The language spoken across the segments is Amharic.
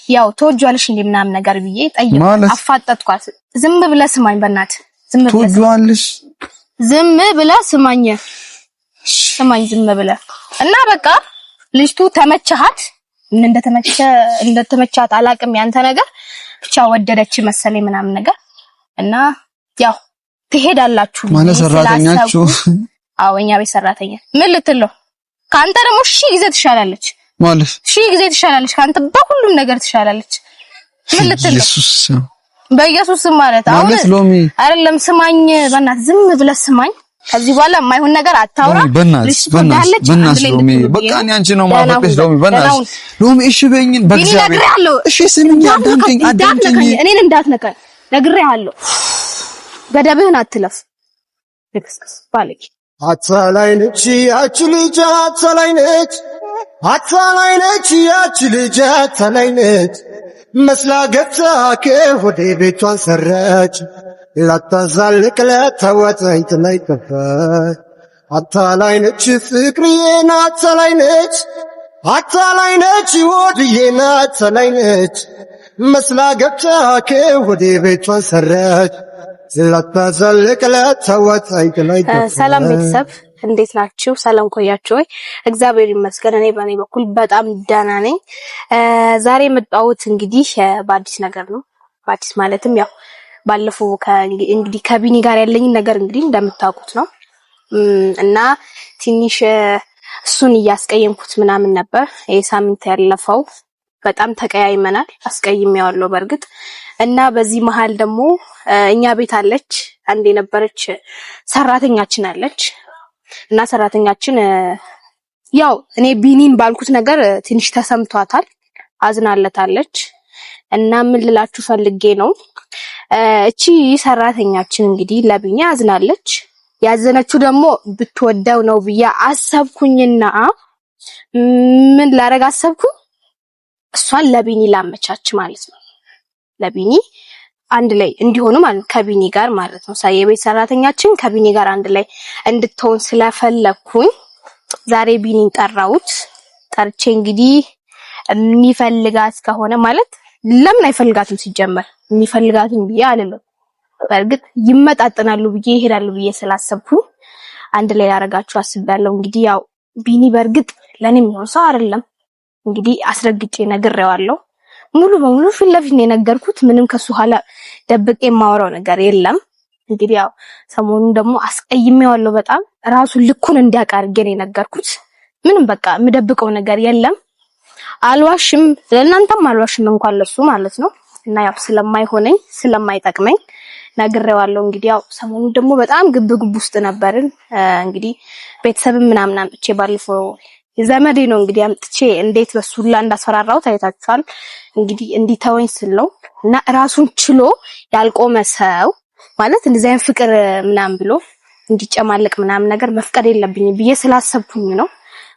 ያው ተወጇልሽ እንዴ ምናምን ነገር ብዬ ጠይቄ አፋጠጥኳት ዝም ብለህ ስማኝ በእናትህ ዝም ብለህ ተወጇልሽ ዝም ብለህ ስማኝ ዝም ብለህ እና በቃ ልጅቱ ተመቸሃት ምን እንደተመቻት አላቅም ያንተ ነገር ብቻ ወደደች መሰለኝ ምናምን ነገር እና ያው ትሄዳላችሁ ማለት ሰራተኛችሁ አወኛ ቤት ሰራተኛ ምን ልትለው ካንተ ደግሞ ጊዜ ትሻላለች ማለት ጊዜ ትሻላለች ካንተ በሁሉም ነገር ትሻላለች ምን ልትለው ኢየሱስ በኢየሱስ ማለት አሁን አይደለም ስማኝ በእናትህ ዝም ብለህ ስማኝ ከዚህ በኋላ የማይሆን ነገር አታውራ በእናትህ ሎሚ በቃ እኔ አንቺ ነው ማፈቅሽ ሎሚ በእናትህ ሎሚ እሺ በይኝን በእግዚአብሔር እሺ ስሚኝ አዳምጪኝ እኔን እንዳትነካኝ ነግሬሃለሁ ገደብህን አትለፍ ልክስክስ ባለቂ አታላይነች ያቺ ልጅ አታላይነች ያቺ ልጅ አታላይነች መስላ ገብታ ከሆዴ ቤቷን ሰረች ላታዛልቅ ለተወጠኝ ትላይ ከፋች አታላይነች ፍቅርዬን አታላይነች ወድዬን አታላይነች መስላ ገብታ ከሆዴ ቤቷን ሰረች ላታዛልቅ ለተወጠኝ ትላይ ከፋች ሰላም ቤተሰብ እንዴት ናችሁ ሰላም ቆያችሁ ወይ እግዚአብሔር ይመስገን እኔ በኔ በኩል በጣም ደህና ነኝ ዛሬ መጣሁት እንግዲህ በአዲስ ነገር ነው በአዲስ ማለትም ያው ባለፈው እንግዲህ ከቢኒ ጋር ያለኝ ነገር እንግዲህ እንደምታውቁት ነው እና ትንሽ እሱን እያስቀየምኩት ምናምን ነበር ሳምንት ያለፈው በጣም ተቀያይመናል አስቀይሜዋለሁ በርግጥ እና በዚህ መሃል ደግሞ እኛ ቤት አለች አንዴ ነበረች ሰራተኛችን አለች እና ሰራተኛችን ያው እኔ ቢኒን ባልኩት ነገር ትንሽ ተሰምቷታል አዝናለታለች እና ምን ልላችሁ ፈልጌ ነው እቺ ሰራተኛችን እንግዲህ ለቢኒ አዝናለች ያዘነችው ደግሞ ብትወደው ነው ብዬ አሰብኩኝና ምን ላረግ አሰብኩኝ እሷን ለቢኒ ላመቻች ማለት ነው ለቢኒ አንድ ላይ እንዲሆኑ ማለት ከቢኒ ጋር ማለት ነው የቤት ሰራተኛችን ከቢኒ ጋር አንድ ላይ እንድትሆን ስለፈለኩኝ ዛሬ ቢኒን ጠርቼ እንግዲህ የሚፈልጋት ከሆነ ማለት ለምን አይፈልጋትም ሲጀመር የሚፈልጋትም ብዬ አይደለም በርግጥ ይመጣጠናሉ ብዬ ይሄዳሉ ብዬ ስላሰብኩኝ አንድ ላይ ያረጋችሁ አስባለሁ እንግዲህ ያው ቢኒ በርግጥ ለኔም ነው ሰው አይደለም እንግዲህ አስረግጬ ነግሬዋለሁ ሙሉ በሙሉ ፊት ለፊት ነው የነገርኩት ምንም ከሱ ኋላ ደብቄ የማወራው ነገር የለም እንግዲህ ያው ሰሞኑን ደግሞ አስቀይሜዋለሁ በጣም ራሱ ልኩን እንዲያቃርገ ነው የነገርኩት ምንም በቃ ምደብቀው ነገር የለም አልዋሽም ለእናንተም አልዋሽም እንኳን ለሱ ማለት ነው እና ያው ስለማይሆነኝ ስለማይጠቅመኝ ነግሬዋለሁ እንግዲህ ያው ሰሞኑን ደግሞ በጣም ግብግብ ውስጥ ነበርን እንግዲህ ቤተሰብም ምናምን አምጥቼ ባልፈው የዘመዴ ነው እንግዲህ አምጥቼ እንዴት በሱላ እንዳስፈራራው ታይታችኋል እንግዲህ እንዲተወኝ ስለው እና ራሱን ችሎ ያልቆመ ሰው ማለት እንደዚህ አይነት ፍቅር ምናምን ብሎ እንዲጨማለቅ ምናምን ነገር መፍቀድ የለብኝ ብዬ ስላሰብኩኝ ነው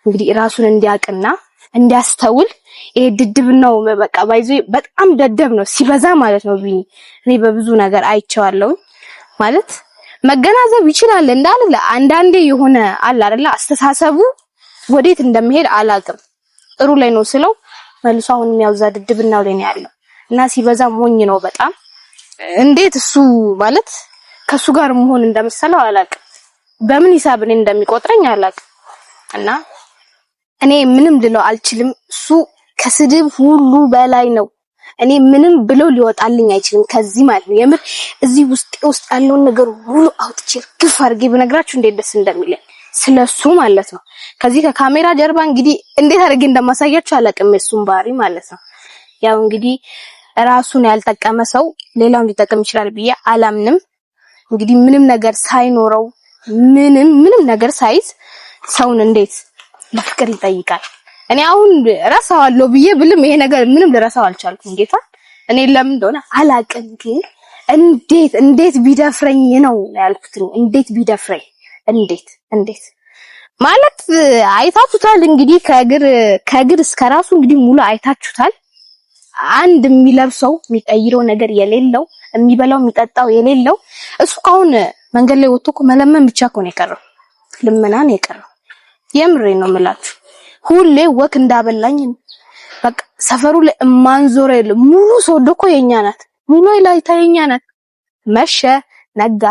እንግዲህ ራሱን እንዲያቅና እንዲያስተውል ይሄ ድድብ ነው በቃ ባይዞ በጣም ደደብ ነው ሲበዛ ማለት ነው ቢኒ እኔ በብዙ ነገር አይቼዋለሁ ማለት መገናዘብ ይችላል እንዳለ አንዳንዴ የሆነ አለ አይደል አስተሳሰቡ ወዴት እንደሚሄድ አላቅም ጥሩ ላይ ነው ስለው መልሶ አሁን የሚያውዛ ድድብናው ላይ ነው ያለው እና ሲበዛ ሞኝ ነው በጣም እንዴት እሱ ማለት ከሱ ጋር መሆን እንደመሰለው አላቅም በምን ሂሳብ እኔ እንደሚቆጥረኝ አላቅም እና እኔ ምንም ልለው አልችልም እሱ ከስድብ ሁሉ በላይ ነው እኔ ምንም ብለው ሊወጣልኝ አይችልም ከዚህ ማለት ነው የምር እዚህ ውስጥ ያለውን ነገር ሁሉ አውጥቼ ግፍ አድርጌ በነግራችሁ እንዴት ደስ እንደሚለኝ ስለሱ ማለት ነው ከዚህ ከካሜራ ጀርባ እንግዲህ እንዴት አድርጌ እንደማሳያችሁ አላቅም እሱን ባህሪ ማለት ነው ያው እንግዲህ ራሱን ያልጠቀመ ሰው ሌላውን ሊጠቀም ይችላል ብዬ አላምንም እንግዲህ ምንም ነገር ሳይኖረው ምንም ነገር ሳይዝ ሰውን እንዴት ለፍቅር ይጠይቃል እኔ አሁን ራሳዋለሁ ብዬ ብልም ይሄ ነገር ምንም ልረሳው አልቻልኩም ጌታ እኔ ለምን እንደሆነ አላቅም ግን እንዴት ቢደፍረኝ ነው ያልኩት እንዴት ቢደፍረኝ እንዴት ማለት አይታችሁታል እንግዲህ ከእግር እስከ ራሱ እንግዲህ ሙሉ አይታችሁታል አንድ የሚለብሰው የሚቀይረው ነገር የሌለው የሚበላው የሚጠጣው የሌለው እሱ ካሁን መንገድ ላይ ወጥቶ መለመን ብቻ ነው የቀረው ልመናን የቀረው የምሬ ነው የምላችሁ ሁሌ ወክ እንዳበላኝ በቃ ሰፈሩ ላይ ማንዞር የለም። ሙሉ ሶዶ እኮ የኛ ናት። ሙሉ ላይ ታየኛ ናት። መሸ ነጋ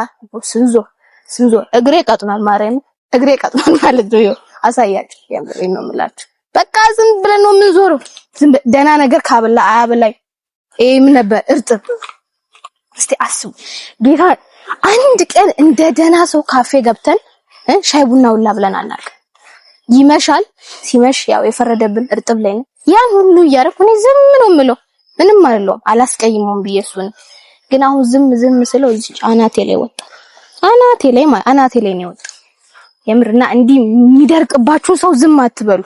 ስንዞር እግሬ ቀጥኗል። ማርያም እግሬ ቀጥኗል ማለት ነው። አሳያችሁ የምሬን ነው የምላችሁ። በቃ ዝም ብለን ነው የምንዞረው። ደህና ነገር ካበላ አያበላይ ምን ነበር እርጥብ። እስቲ አስቡ ጌታ አንድ ቀን እንደ ደህና ሰው ካፌ ገብተን ሻይ ቡና ሁላ ብለን አናውቅም። ይመሻል። ሲመሽ ያው የፈረደብን እርጥብ ላይ ነው። ያን ሁሉ እያደረኩ እኔ ዝም ነው የምለው። ምንም አይደለም አላስቀይመውም ብዬ እሱን። ግን አሁን ዝም ስለው እዚህ አናቴ ላይ ወጣ። አናቴ ላይ ነው ወጣ። የምርና እንዲህ የሚደርቅባችሁ ሰው ዝም አትበሉ።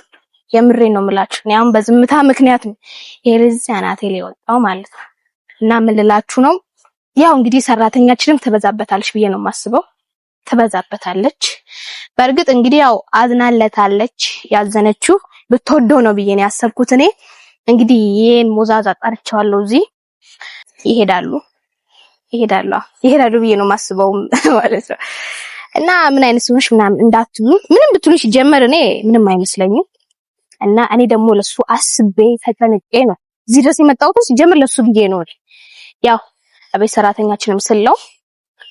የምሬን ነው የምላችሁ። እኔ አሁን በዝምታ ምክንያት ነው የዚህ አናቴ ላይ ወጣው ማለት ነው። እና ምን ልላችሁ ነው ያው እንግዲህ ሰራተኛችንም ትበዛበታለች ብዬ ነው የማስበው። ትበዛበታለች። በእርግጥ እንግዲህ ያው አዝናለታለች። ያዘነችው ብትወደው ነው ብዬ ነው ያሰብኩት እኔ። እንግዲህ ይሄን ሞዛዛ ጠርቻለሁ። እዚህ ይሄዳሉ ብዬ ነው የማስበው ማለት ነው። እና ምን አይነት ሰዎች ምናምን እንዳትሉ ምንም ብትሉ ሲጀመር እኔ ምንም አይመስለኝም። እና እኔ ደግሞ ለሱ አስቤ ተጨንቄ ነው እዚህ ድረስ የመጣሁት። ሲጀመር ለሱ ብዬ ነው። ያው አቤት ሰራተኛችንም ስለው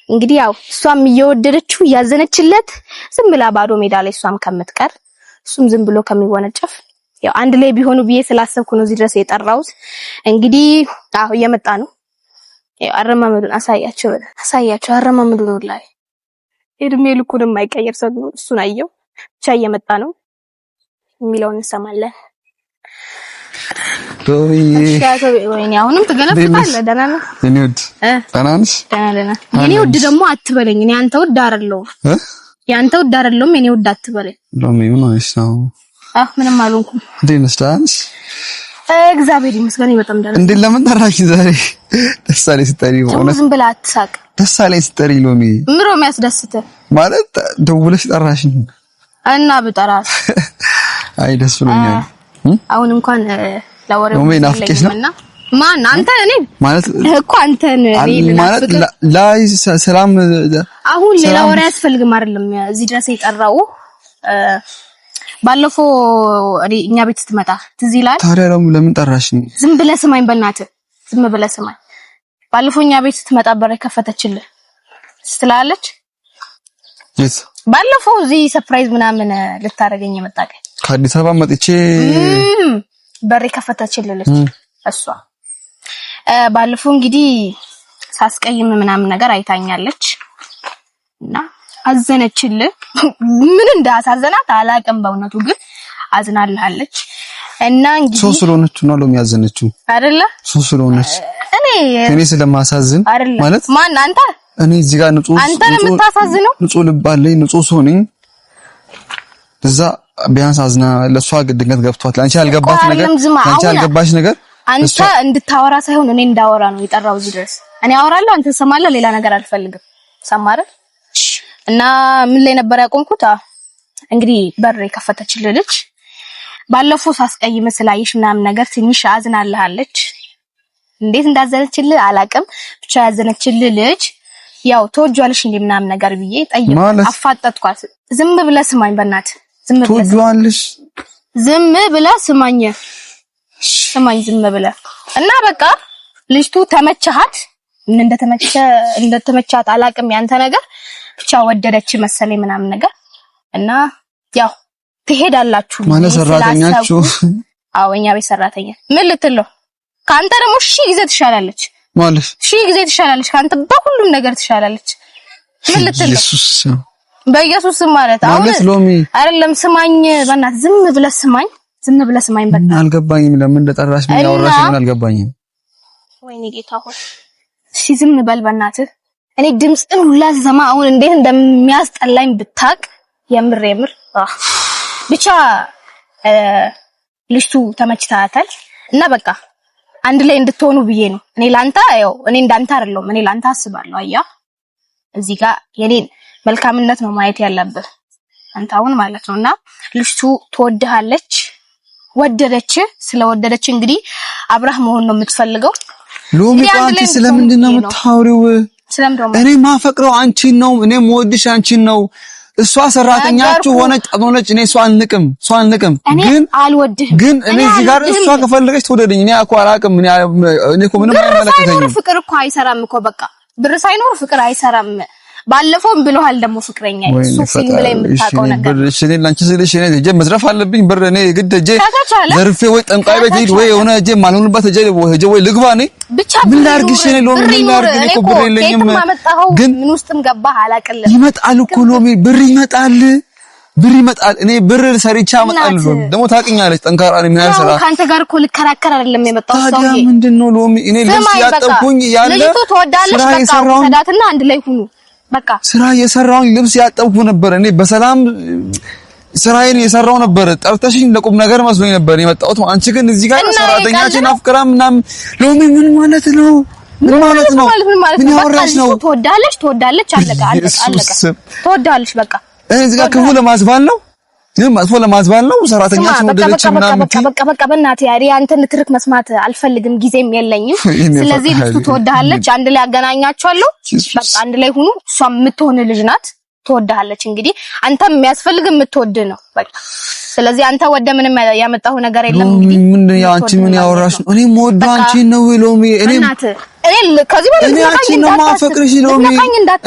እንግዲህ ያው እሷም እየወደደችው ያዘነችለት ዝም ብላ ባዶ ሜዳ ላይ እሷም ከምትቀር እሱም ዝም ብሎ ከሚወነጨፍ ያው አንድ ላይ ቢሆኑ ብዬ ስላሰብኩ ነው እዚህ ድረስ የጠራሁት። እንግዲህ አዎ እየመጣ ነው። ያው አረማመዱን አሳያቸው አረማመዱን ላይ እድሜ ልኩን የማይቀየር ሰው ነው። እሱን አየው ብቻ እየመጣ ነው የሚለውን እንሰማለን። ወይኔ አሁንም ትገለፍታለህ። ደህና ነህ? እኔ ውድ ደህና ነሽ? ደህና እኔ ውድ ደግሞ አትበለኝ። እኔ አንተ ውድ አይደለሁም። ያንተ ውድ አይደለሁም። እኔ ውድ አትበለኝ። ሎሚ ምን ሆነሽ ነው? ምንም አልሆንኩም። እንዴት ነሽ? ደህና ነሽ? እግዚአብሔር ይመስገን በጣም ደህና ነኝ። እንዴ ለምን ጠራሽ ዛሬ? ደስ አለኝ ስትጠሪ ሆነ። ዝም ብለህ አትሳቅ። ደስ አለኝ ስትጠሪ ሎሚ። ምሮ የሚያስደስትህ ማለት ደውለሽ ጠራሽኝ እና ብጠራስ? አይ ደስ ብሎኛል። አሁን እንኳን ለወሬው ነው ማን አንተ እኔ ማለት እኮ አንተን ማለት ላይ ሰላም። አሁን ሌላ ወሬ አያስፈልግም አይደለም እዚህ ድረስ የጠራው። ባለፈው እኛ ቤት ስትመጣ ትዝ ይላል። ታዲያ ለምን ጠራሽኝ? ዝም ብለህ ስማኝ በእናትህ ዝም ብለህ ስማኝ። ባለፈው እኛ ቤት ስትመጣ በር ከፈተችልህ ስትላለች። ባለፈው እዚህ ሰርፕራይዝ ምናምን ልታረገኝ የመጣቀ ከአዲስ አበባ መጥቼ በር ከፈተችልህ እሷ። ባለፈው እንግዲህ ሳስቀይም ምናምን ነገር አይታኛለች እና አዘነችልህ። ምን እንዳሳዘናት አላውቅም በእውነቱ ግን አዝናልሃለች። እና እንግዲህ ሶስት ስለሆነች ነው የሚያዘነችው አይደለ? ሶስት ስለሆነች እኔ ስለማሳዝን ማለት ማን አንተ? እኔ እዚህ ጋር አንተ ነው የምታሳዝነው። ንጹህ ልብ አለኝ፣ ንጹህ ሰው ነኝ። እዛ ቢያንስ አዝና ለሷ ድንገት ገብቷት አንቺ ያልገባት ነገር አንቺ ያልገባሽ ነገር አንተ እንድታወራ ሳይሆን እኔ እንዳወራ ነው የጠራው እዚህ ድረስ። እኔ አወራለሁ፣ አንተ ሰማለህ። ሌላ ነገር አልፈልግም። ሰማረ እና ምን ላይ ነበር ያቆምኩት? እንግዲህ በር የከፈተችልህ ልጅ ባለፈው ሳስቀይም ስላየሽ ምናምን ነገር ትንሽ አዝናልሃለች። እንዴት እንዳዘነችልህ አላውቅም። ብቻ ያዘነችልህ ልጅ ያው ተወጇልሽ እንዴ ምናምን ነገር ብዬ ጠይቄ አፋጠጥኳት። ዝም ብለህ ስማኝ በእናትህ ዝም ብለህ ተወጇልሽ። ዝም ብለህ ስማኝ ዝም ብለህ እና በቃ ልጅቱ ተመቸሃት። ምን እንደተመቻት አላውቅም። ያንተ ነገር ብቻ ወደደች መሰለኝ ምናምን ነገር እና ያው ትሄዳላችሁ ማለት ሰራተኛችሁ። አዎ እኛ ቤት ሰራተኛ ምን ልትለው ካንተ ደግሞ ሺህ ጊዜ ትሻላለች ማለት ሺህ ጊዜ ትሻላለች ካንተ በሁሉም ነገር ትሻላለች። ምን ልትለው ኢየሱስ በኢየሱስ ማለት አሁን አይደለም። ስማኝ በእናትህ ዝም ብለህ ስማኝ በቃ አልገባኝም። ለምን እንደጠራሽ ምን ያወራሽ ምን አልገባኝም። ወይኔ ጌታ ሆይ እሺ ዝም በል በእናትህ። እኔ ድምጽን ሁላ ስሰማ አሁን እንዴት እንደሚያስጠላኝ ብታቅ። የምር ብቻ ልጅቱ ተመችታታል እና በቃ አንድ ላይ እንድትሆኑ ብዬ ነው። እኔ ላንተ ያው እኔ እንዳንተ አይደለም እኔ ላንተ አስባለሁ። አያ እዚህ ጋር የኔን መልካምነት ነው ማየት ያለብህ አንተ አሁን ማለት ነውና ልጅቱ ትወድሃለች። ወደደች። ስለወደደች እንግዲህ አብራህ መሆን ነው የምትፈልገው። ሎሚ አንቺ ስለምንድን ነው የምታወሪው? እኔ ማፈቅረው አንቺን ነው። እኔ የምወድሽ አንቺን ነው። እሷ ሰራተኛችሁ ሆነች እኔ እሷ አልንቅም ግን አልወድህም ግን እኔ እዚህ ጋር እሷ ከፈለገች ትወደደኝ እኔ እኮ አላውቅም እኔ እኮ ምንም አይመለከተኝም ፍቅር እኮ አይሰራም እኮ በቃ ብር ሳይኖር ፍቅር አይሰራም ባለፈውም ብለዋል ደግሞ ፍቅረኛ እሱ ፊልም ላይ የምታውቀው ነገር ብር እሺ እኔ ላንቺ ስልሽ እኔ እጄ መዝረፍ አለብኝ ብር እኔ ግድ እጄ ዘርፌ ወይ ጠንቋይ ቤት ሄድ ወይ የሆነ እጄ ማልሆንበት እጄ ወይ ልግባ እኔ ምን ላድርግሽ እኔ ሎሚ ምን ላድርግ እኔ እኮ ብር የለኝም ግን ምን ውስጥም ገባህ አላቀለም ይመጣል እኮ ሎሚ ብር ይመጣል እኔ ብር ሰርቻ አመጣለሁ ደግሞ ታውቂኛለሽ ጠንካራ ነኝ ምን ያሰራ ካንተ ጋር እኮ ልከራከር አይደለም የመጣው ሰው ታዲያ ምንድነው ሎሚ እኔ ልብስ ያጠብኩኝ ያለ ልጅቱ ትወዳለሽ በቃ ሰዳትና አንድ ላይ ሁኑ በቃ ስራ የሰራውን ልብስ ያጠብኩ ነበር እኔ በሰላም ስራዬን የሰራው ነበር ጠርተሽኝ ለቁም ነገር መስሎኝ ነበር የመጣሁት አንቺ ግን እዚህ ጋር ሰራተኛችን አፍቅራ ምናምን ሎሚ ምን ማለት ነው ምን ያወራሽ ነው ትወዳለች አለቀ ትወዳለች በቃ እዚህ ጋር ክፉ ለማስባል ነው ግን መጥፎ ለማስባል ነው ሰራተኛችን ወደደች ምናምን በቃ በእናትህ ያሪ አንተን ትርክ መስማት አልፈልግም ጊዜም የለኝም ስለዚህ ልጅቱ ትወዳለች አንድ ላይ አገናኛቸዋለሁ በቃ አንድ ላይ ሁኑ እሷ የምትሆን ልጅ ናት ትወዳለች እንግዲህ አንተም የሚያስፈልግ የምትወድ ነው በቃ ስለዚህ አንተ ወደ ምንም ያመጣው ነገር የለም እንግዲህ ምን ያንቺ ምን ያወራሽ ነው እኔ ሞድ አንቺ ነው ሎሚ እኔ ከዚህ በኋላ እኔ አንቺ ነው ማፈቅርሽ ሎሚ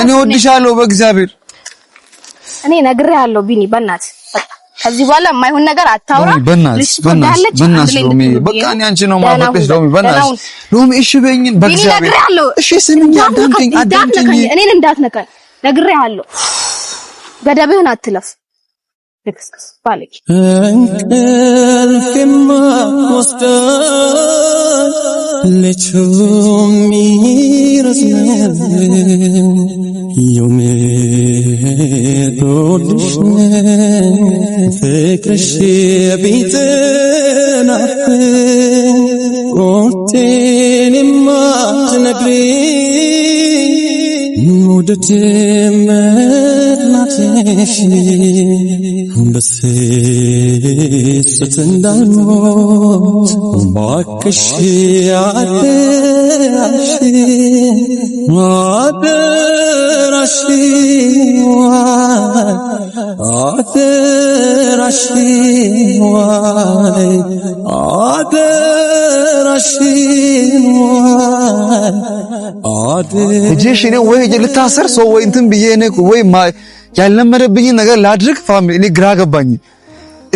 እኔ ወድሻለሁ በእግዚአብሔር እኔ ነግሬሃለሁ ቢኒ በእናትህ ከዚህ በኋላ የማይሆን ነገር አታውራ በእናትሽ ሎሚ በቃ እኔ አንቺ ነው ማፈቅርሽ ሎሚ በእናትሽ ሎሚ እሺ በይኝ በእግዚአብሔር እሺ ስሚኝ አዳምጪኝ እኔን እንዳትነካኝ ነግሬሃለሁ ገደብህን አትለፍ ልክስክስ ባለች እንቅልፍማ ወስደን ለቹም ይረዝመን ዶልሽ ፍቅርሽ ቢጥናፍ ኦቴንማ ትነግሪኝ ሙድት መጥላትሽ በስስት እንዳልሞት ባክሽ እጄሽ እኔ ወይ ልታሰር ሰው ወይ እንትን ብዬ እኔ ወይ ያልለመደብኝ ነገር ላድርግ ፋሚሊ እኔ ግራ ገባኝ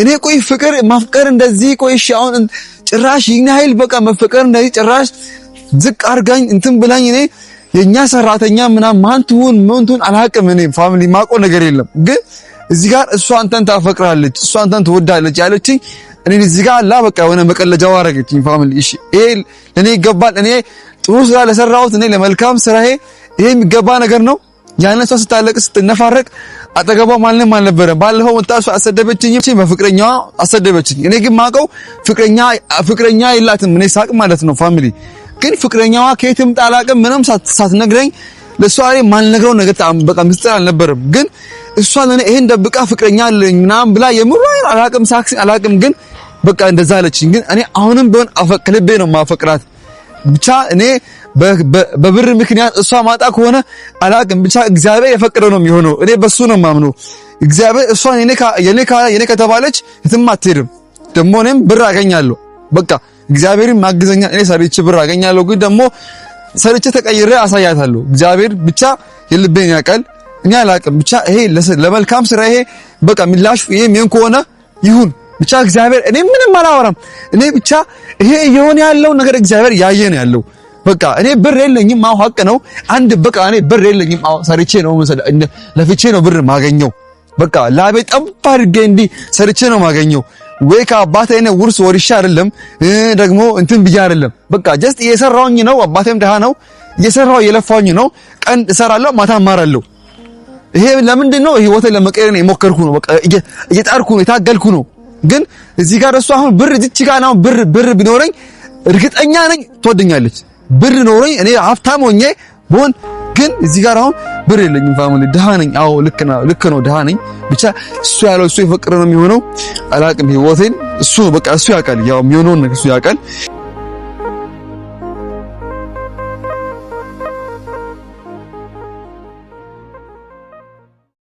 እኔ ቆይ ፍቅር ማፍቀር እንደዚህ ቆይ እሺ አሁን ጭራሽ ይህን ኃይል በቃ መፍቀር እንደዚህ ጭራሽ ዝቅ አርጋኝ እንትን ብላኝ እኔ የኛ ሰራተኛ ምናምን ማንቱን አላቅም እኔ ፋሚሊ ማቆ ነገር የለም ግን እዚህ ጋር እሷ አንተን ታፈቅራለች እሷ አንተን ትወዳለች ያለችኝ እኔ እዚህ ጋር አላ በቃ የሆነ መቀለጃው አረገችኝ ፋሚሊ እሺ ይሄ ለኔ ይገባል እኔ ጥሩ ስራ ለሰራሁት እኔ ለመልካም ስራዬ ይሄ የሚገባ ነገር ነው ያንን ሰው ስታለቅስ ስትነፋረቅ አጠገቧ ማንንም አልነበረም ባለፈው ወጣቷ አሰደበችኝ በፍቅረኛዋ አሰደበችኝ እኔ ግን ማቀው ፍቅረኛ የላትም እኔ ሳቅ ማለት ነው ፋሚሊ ግን ፍቅረኛዋ ከየትም ጣላቅም ምንም ሳትነግረኝ ለሷ ላይ ማልነግረው ነገር በቃ ምስጢር አልነበረም ግን እሷ ለኔ ይሄን ደብቃ ፍቅረኛ አለኝ ምናምን ብላ የምሯይ አላቅም ሳክሲ አላቅም ግን በቃ እንደዛ አለችኝ ግን እኔ አሁንም ቢሆን ከልቤ ነው ማፈቅራት ብቻ እኔ በብር ምክንያት እሷ ማጣ ከሆነ አላቅም ብቻ እግዚአብሔር የፈቀደው ነው የሚሆነው እኔ በሱ ነው ማምነው እግዚአብሔር እሷ የኔ ከተባለች የትም አትሄድም ደግሞ እኔም ብር አገኛለሁ በቃ እግዚአብሔርም ማግዘኛል እኔ ሰርቼ ብር አገኛለሁ ግን ደግሞ ሰርቼ ተቀይሬ አሳያታለሁ እግዚአብሔር ብቻ የልቤን ያውቃል እኔ አላቅም ብቻ ይሄ ለመልካም ስራ ይሄ በቃ ምላሽ ይሄ ምን ከሆነ ይሁን ብቻ እግዚአብሔር እኔ ምንም አላወራም እኔ ብቻ ይሄ የሆነ ያለው ነገር እግዚአብሔር ያየ ነው ያለው በቃ እኔ ብር የለኝም አው ሀቅ ነው አንድ በቃ እኔ ብር የለኝም አው ሰርቼ ነው ለፍቼ ነው ብር ማገኘው በቃ ላቤ ጠባር ገንዲ ሰርቼ ነው ማገኘው ወይ ከአባቴ ነው ውርስ ወርሻ አይደለም ደግሞ እንትን ብያ አይደለም በቃ ጀስት እየሰራውኝ ነው አባቴም ደሃ ነው እየሰራው እየለፋውኝ ነው ቀን እሰራለሁ ማታ ማራለሁ ይሄ ለምንድን ነው ህይወቴን ለመቀየር ነው የሞከርኩ ነው በቃ እየጣርኩ ነው የታገልኩ ነው ግን እዚህ ጋር እሱ አሁን ብር እዚህ ጋር ነው ብር ቢኖረኝ እርግጠኛ ነኝ ትወደኛለች ብር ኖረኝ እኔ ሀብታም ሆኜ ቦን ግን እዚህ ጋር አሁን ብር የለኝም ፋሚሊ ደሃ ነኝ አዎ ልክ ነው ደሃ ነኝ ብቻ እሱ ያለው እሱ የፈቀደ ነው የሚሆነው አላቅም ህይወቴን እሱ በቃ እሱ ያውቃል ያው የሚሆነውን ነገር እሱ ያውቃል